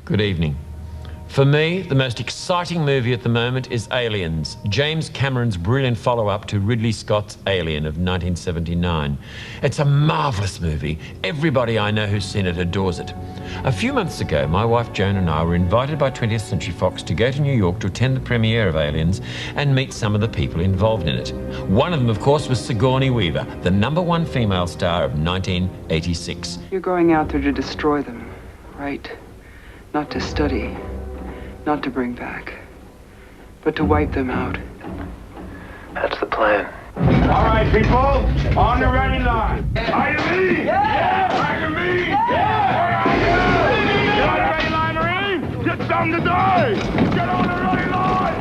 Good evening. For me, the most exciting movie at the moment is Aliens, James Cameron's brilliant follow-up to Ridley Scott's Alien of 1979. It's a marvellous movie. Everybody I know who's seen it adores it. A few months ago, my wife Joan and I were invited by 20th Century Fox to go to New York to attend the premiere of Aliens and meet some of the people involved in it. One of them, of course, was Sigourney Weaver, the #1 female star of 1986. You're going out there to destroy them, right? Not to study. Not to bring back, but to wipe them out. That's the plan. All right, people, on the ready line. Are you me? Yeah! Are you me? Yeah! Get on the ready line, Marine! Get something to die! Get on the ready line!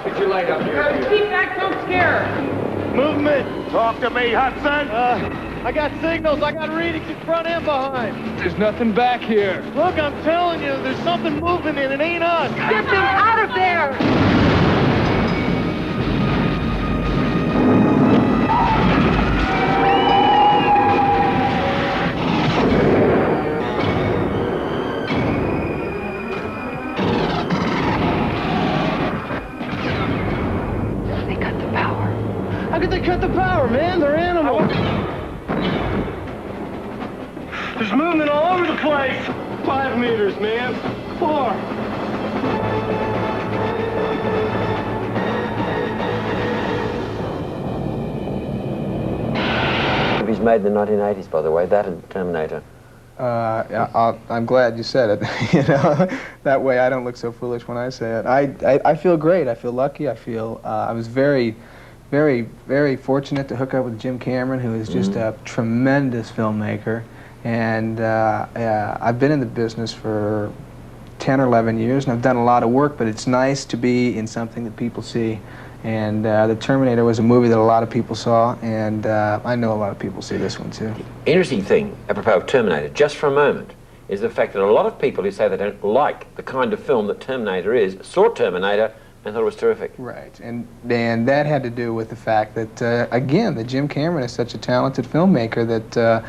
Get your light up here. Keep back, don't scare her. Movement! Talk to me, Hudson! I got signals. I got readings in front and behind. There's nothing back here. Look, I'm telling you, there's something moving and it ain't us. Get them out of there! How could they cut the power, man? They're animals. There's movement all over the place. 5 meters, man. 4. Movies made in the 1980s, by the way, that and Terminator. I'm glad you said it. You know, that way I don't look so foolish when I say it. I feel great. I feel lucky. I feel I was very fortunate to hook up with Jim Cameron, who is just a tremendous filmmaker. And I've been in the business for 10 or 11 years, and I've done a lot of work, but it's nice to be in something that people see. And The Terminator was a movie that a lot of people saw, and I know a lot of people see this one too. Interesting thing, apropos of Terminator, just for a moment, is the fact that a lot of people who say they don't like the kind of film that Terminator is, saw Terminator and thought it was terrific. Right, and that had to do with the fact that, again, that Jim Cameron is such a talented filmmaker that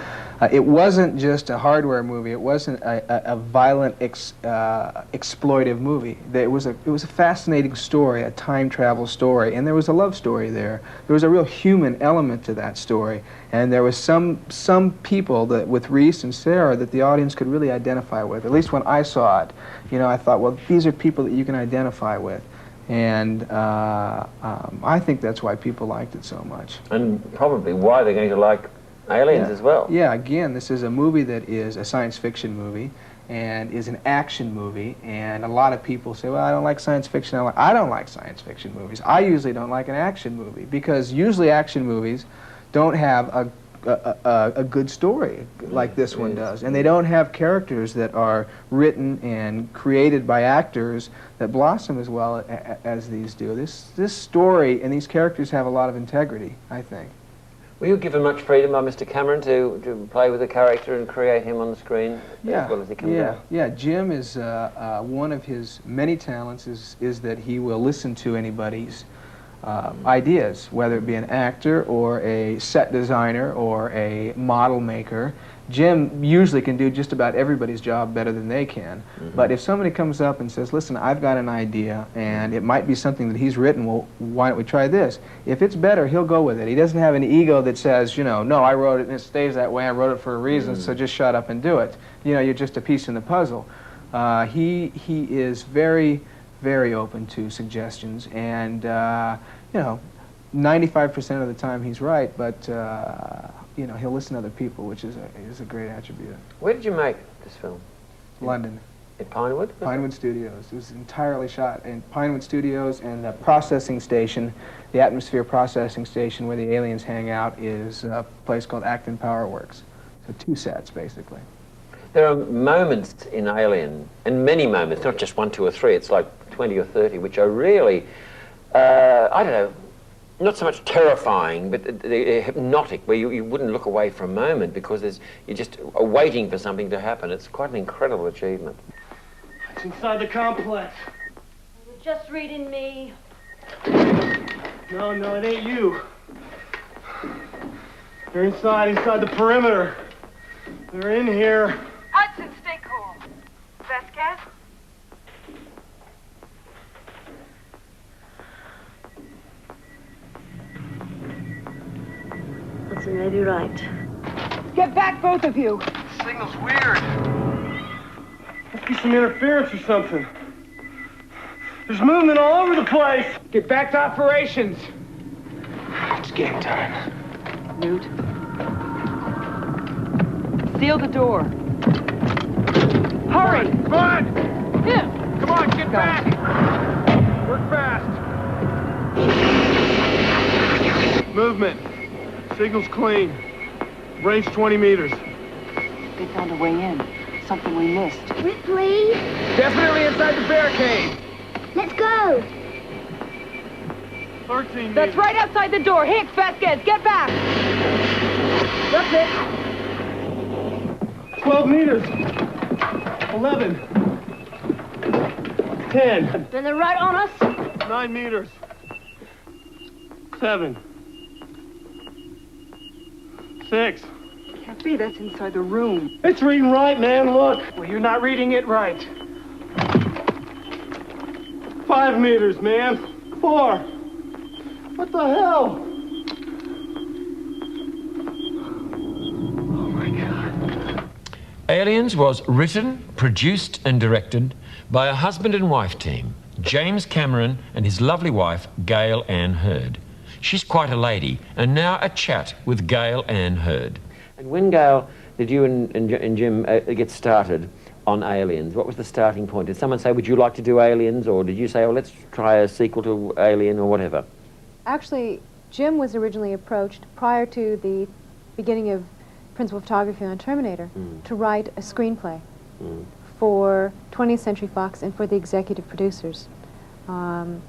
it wasn't just a hardware movie. It wasn't a violent, exploitive movie. It was a fascinating story, a time travel story, and there was a love story there. There was a real human element to that story, and there was some people that with Reese and Sarah that the audience could really identify with. At least when I saw it, you know, I thought, well, these are people that you can identify with. And I think that's why people liked it so much. And probably why they're going to like Aliens as well. Yeah, again, this is a movie that is a science fiction movie and is an action movie. And a lot of people say, well, I don't like science fiction. I don't like science fiction movies. I usually don't like an action movie because usually action movies don't have a good story like this one does. And they don't have characters that are written and created by actors that blossom as well as these do. This story and these characters have a lot of integrity, I think. Were you given much freedom by Mr. Cameron to play with the character and create him on the screen as well as he comes out? Yeah, Jim is one of his many talents is that he will listen to anybody's ideas, whether it be an actor or a set designer or a model maker. Jim usually can do just about everybody's job better than they can. But if somebody comes up and says, listen, I've got an idea and it might be something that he's written, well, why don't we try this? If it's better, he'll go with it. He doesn't have an ego that says, you know, no, I wrote it and it stays that way, I wrote it for a reason, so just shut up and do it. You know, you're just a piece in the puzzle. He is very, very open to suggestions, and you know, 95% of the time he's right, but you know, he'll listen to other people, which is a great attribute. Where did you make this film? London. At Pinewood? Pinewood Studios. It was entirely shot in Pinewood Studios, and the processing station, the atmosphere processing station where the aliens hang out, is a place called Acton Power Works. So 2 sets, basically. There are moments in Alien, and many moments, not just 1, 2, or 3, it's like 20 or 30, which are really, I don't know, not so much terrifying, but they're hypnotic, where you wouldn't look away for a moment because you're just waiting for something to happen. It's quite an incredible achievement. It's inside the complex. You're just reading me. No, it ain't you. They're inside the perimeter. They're in here. Hudson, stay cool. Vasquez? That's maybe right. Get back, both of you. Signal's weird. Must be some interference or something. There's movement all over the place. Get back to operations. It's game time. Newt. Seal the door. Hurry! Come on! Yeah. Come on, get back! Work fast. Movement. Signal's clean. Range 20 meters. They found a way in. Something we missed. Ripley, Definitely inside the barricade. let's go. 13 meters. That's right outside the door. Hicks, Vasquez, get back. That's it. 12 meters. 11. 10. Then they're right on us. 9 meters. 7. 6. Can't be. That's inside the room. It's reading right, man. Look. Well, you're not reading it right. 5 meters, man. 4. What the hell? Oh, my God. Aliens was written, produced and directed by a husband and wife team, James Cameron and his lovely wife, Gale Anne Hurd. She's quite a lady, and now a chat with Gale Anne Hurd. And when, Gale, did you and Jim get started on Aliens? What was the starting point? Did someone say, would you like to do Aliens? Or did you say, well, let's try a sequel to Alien or whatever? Actually, Jim was originally approached prior to the beginning of principal photography on Terminator to write a screenplay for 20th Century Fox and for the executive producers. And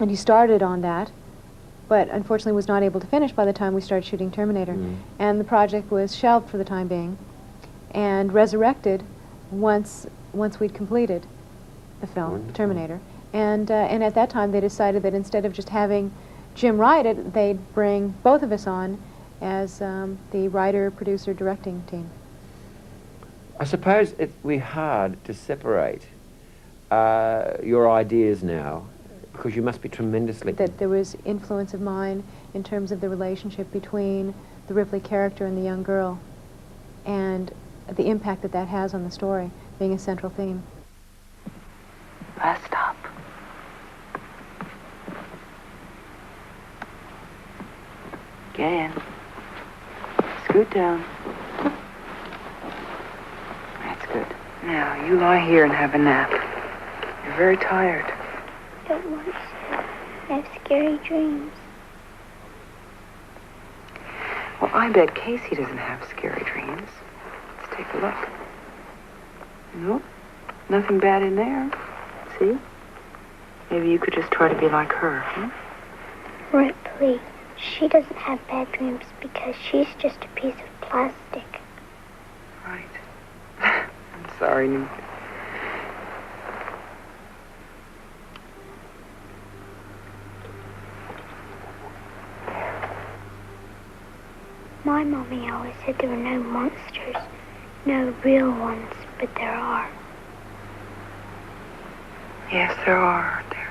he started on that, but unfortunately was not able to finish by the time we started shooting Terminator. And the project was shelved for the time being and resurrected once we'd completed the film, Terminator. And at that time they decided that instead of just having Jim write it, they'd bring both of us on as the writer, producer, directing team. I suppose it would be hard to separate your ideas now, because you must be tremendously... That there was influence of mine in terms of the relationship between the Ripley character and the young girl, and the impact that that has on the story, being a central theme. Last stop. Get in. Scoot down. That's good. Now, you lie here and have a nap. You're very tired. I don't want to. I have scary dreams. Well, I bet Casey doesn't have scary dreams. Let's take a look. Nope. Nothing bad in there. See? Maybe you could just try to be like her, huh? Ripley, she doesn't have bad dreams because she's just a piece of plastic. Right. I'm sorry, Newt. My mommy always said there were no monsters, no real ones, but there are. Yes, there are, aren't there?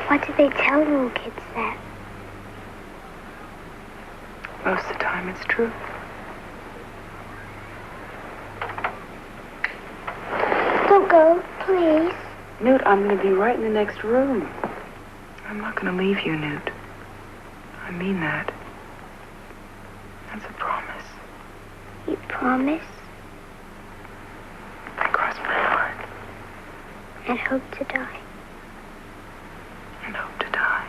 Why do they tell little kids that? Most of the time it's true. Don't go, please. Newt, I'm going to be right in the next room. I'm not going to leave you, Newt. I mean that. That's a promise. You promise? I cross my heart And hope to die. and hope to die.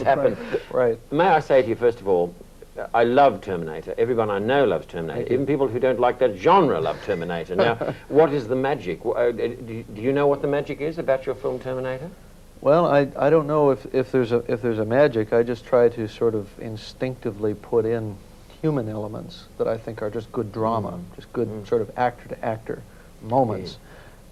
Happened. Right. May I say to you, first of all, I love Terminator. Everyone I know loves Terminator. Even people who don't like that genre love Terminator. Now, what is the magic? Do you know what the magic is about your film Terminator? Well, I don't know if there's a magic. I just try to sort of instinctively put in human elements that I think are just good drama, just good sort of actor-to-actor moments,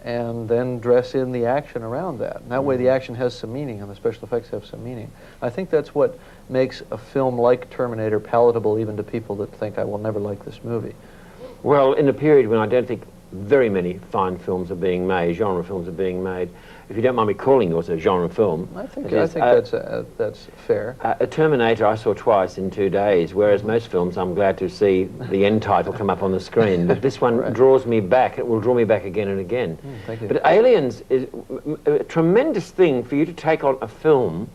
and then dress in the action around that. And that way the action has some meaning and the special effects have some meaning. I think that's what makes a film like Terminator palatable even to people that think, I will never like this movie. Well, in a period when I don't think very many fine films are being made, genre films are being made, if you don't mind me calling yours a genre film. I think that's fair. A Terminator I saw twice in 2 days, whereas most films I'm glad to see the end title come up on the screen. But this one draws me back. It will draw me back again and again. Thank you. But Aliens is a tremendous thing for you to take on a film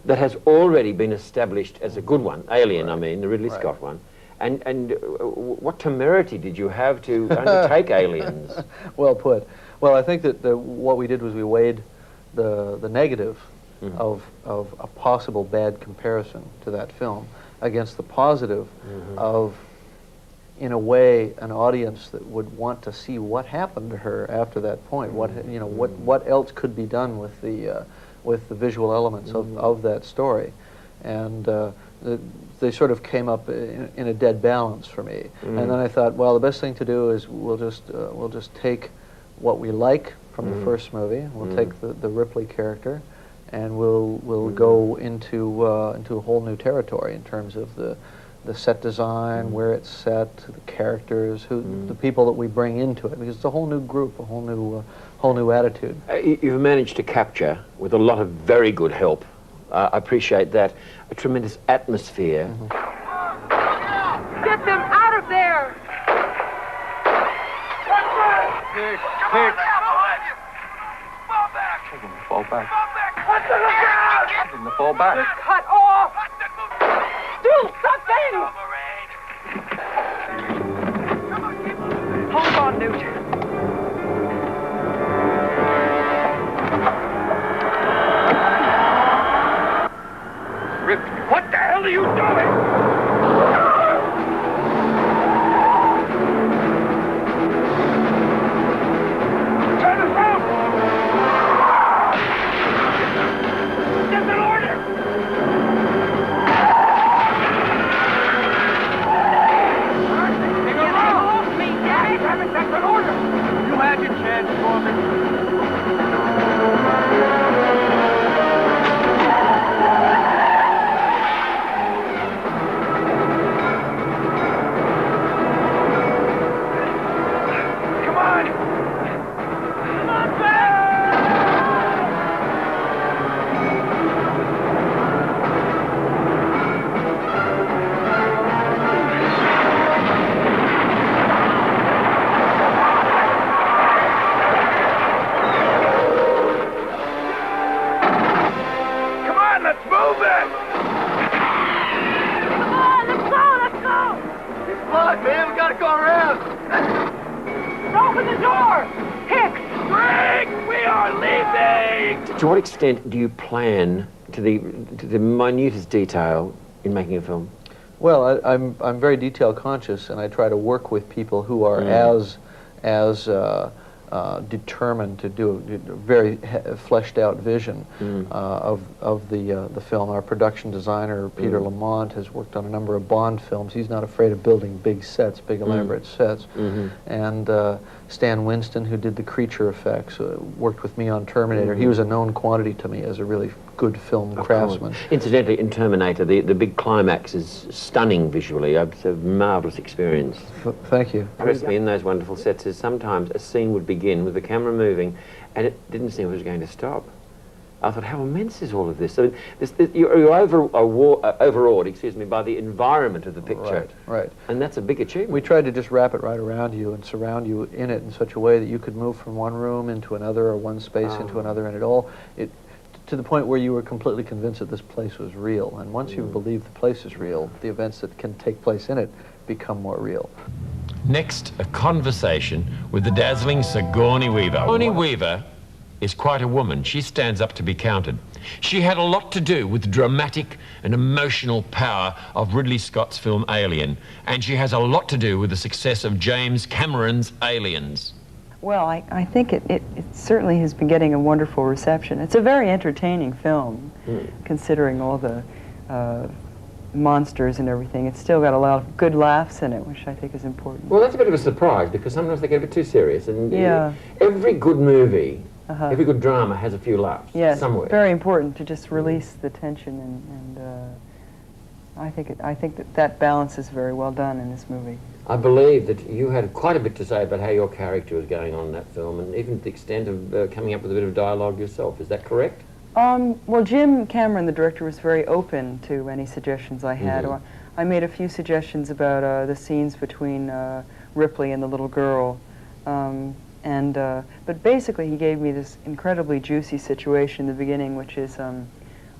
that has already been established as a good one. Alien, I mean, the Ridley Scott one. And what temerity did you have to undertake Aliens? Well put. Well, I think that what we did was we weighed the negative of a possible bad comparison to that film against the positive of, in a way, an audience that would want to see what happened to her after that point. What else could be done with the visual elements of that story, and they sort of came up in a dead balance for me. And then I thought, well, the best thing to do is we'll just take what we like from the first movie. We'll take the Ripley character, and we'll go into a whole new territory in terms of the set design, where it's set, the characters, the people that we bring into it, because it's a whole new group, a whole new attitude. You've managed to capture, with a lot of very good help, I appreciate that, a tremendous atmosphere. Get them out of there! Fall back. Take him to fall back. Cut off! Do something! Hold on, Newt. Rip, what the hell are you doing? To what extent do you plan to the minutest detail in making a film? Well, I'm very detail conscious, and I try to work with people who are as determined to do a very fleshed out vision of the film. Our production designer, Peter Lamont, has worked on a number of Bond films. He's not afraid of building big sets, big elaborate sets. And Stan Winston, who did the creature effects, worked with me on Terminator. He was a known quantity to me as a really good film craftsman. Incidentally, in Terminator, the big climax is stunning visually. It's a marvelous experience. Thank you. Impressed me in those wonderful sets is sometimes a scene would begin with the camera moving and it didn't seem it was going to stop. I thought, how immense is all of this? I mean, you're overawed, excuse me, by the environment of the picture. Right. And that's a big achievement. We tried to just wrap it right around you and surround you in it in such a way that you could move from one room into another or one space into another, and to the point where you were completely convinced that this place was real. And once you believe the place is real, the events that can take place in it become more real. Next, a conversation with the dazzling Sigourney Weaver. Sigourney Weaver is quite a woman. She stands up to be counted. She had a lot to do with the dramatic and emotional power of Ridley Scott's film Alien, and she has a lot to do with the success of James Cameron's Aliens. Well, I think it certainly has been getting a wonderful reception. It's a very entertaining film, considering all the monsters and everything. It's still got a lot of good laughs in it, which I think is important. Well, that's a bit of a surprise, because sometimes they get a bit too serious. And yeah. Every good movie, every good drama has a few laughs somewhere. Yes, very important to just release the tension, and I think that balance is very well done in this movie. I believe that you had quite a bit to say about how your character was going on in that film, and even to the extent of coming up with a bit of dialogue yourself. Is that correct? Well, Jim Cameron, the director, was very open to any suggestions I had. I made a few suggestions about the scenes between Ripley and the little girl, but basically he gave me this incredibly juicy situation in the beginning, which is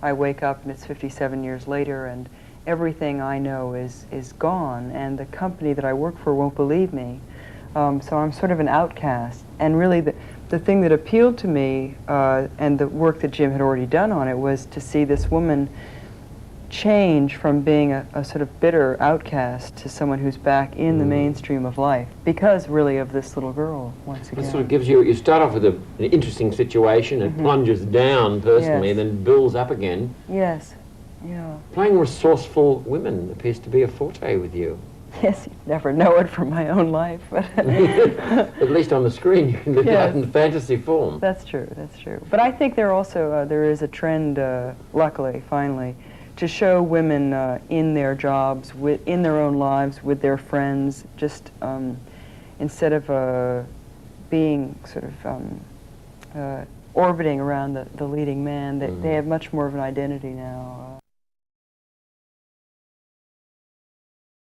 I wake up and it's 57 years later, and everything I know is gone, and the company that I work for won't believe me. So I'm sort of an outcast. And really the thing that appealed to me, and the work that Jim had already done on it, was to see this woman change from being a sort of bitter outcast to someone who's back in the mainstream of life, because really of this little girl, once again. It sort of gives you start off with an interesting situation, and plunges down personally, and then builds up again. Yes. Yeah. Playing resourceful women appears to be a forte with you. Yes, you never know it from my own life, but at least on the screen, in the fantasy form. That's true. That's true. But I think there also there is a trend, luckily, finally, to show women in their jobs, in their own lives, with their friends, just instead of being sort of orbiting around the leading man. They have much more of an identity now.